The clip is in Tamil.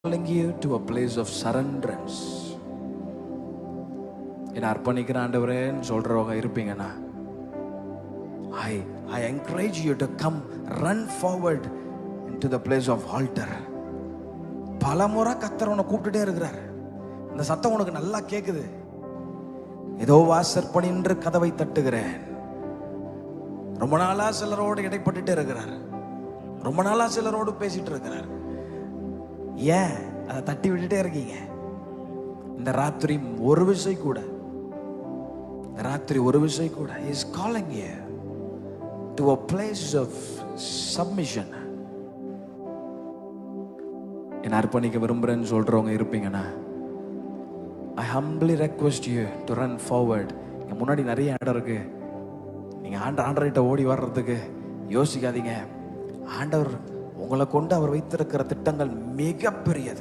calling you to a place of surrenderance. என்ன அர்ப்பணிக்கிற ஆண்டவரேன்னு சொல்றவங்க இருப்பீங்கன்னா, I encourage you to come run forward into the place of altar. பலமுறை கர்த்தர் உன்னை கூப்பிட்டுட்டே இருக்கிறார். இந்த சத்தம் உனக்கு நல்லா கேக்குது. ஏதோ வாசற்படின்று கதவை தட்டுகிறேன். ரொம்ப நாளா சிலரோடு இடைப்பட்டுட்டே இருக்கிறார். ரொம்ப நாளா சிலரோடு பேசிட்டு இருக்கிறார். ஏன் அதை தட்டி விட்டுட்டே இருக்கீங்க? இந்த ராத்திரி ஒரு விசை கூட He is calling you to a place of submission. என்ன அர்ப்பணிக்க விரும்புறேன்னு சொல்றவங்க இருப்பீங்கன்னா, I humbly request you to run forward. என் முன்னாடி நிறைய இடம் இருக்கு. நீங்க ஆண்டவர்கிட்ட ஓடி வர்றதுக்கு யோசிக்காதீங்க. ஆண்டவர் உங்களை கொண்டு அவர் வைத்திருக்கிற திட்டங்கள் மிக பெரியது.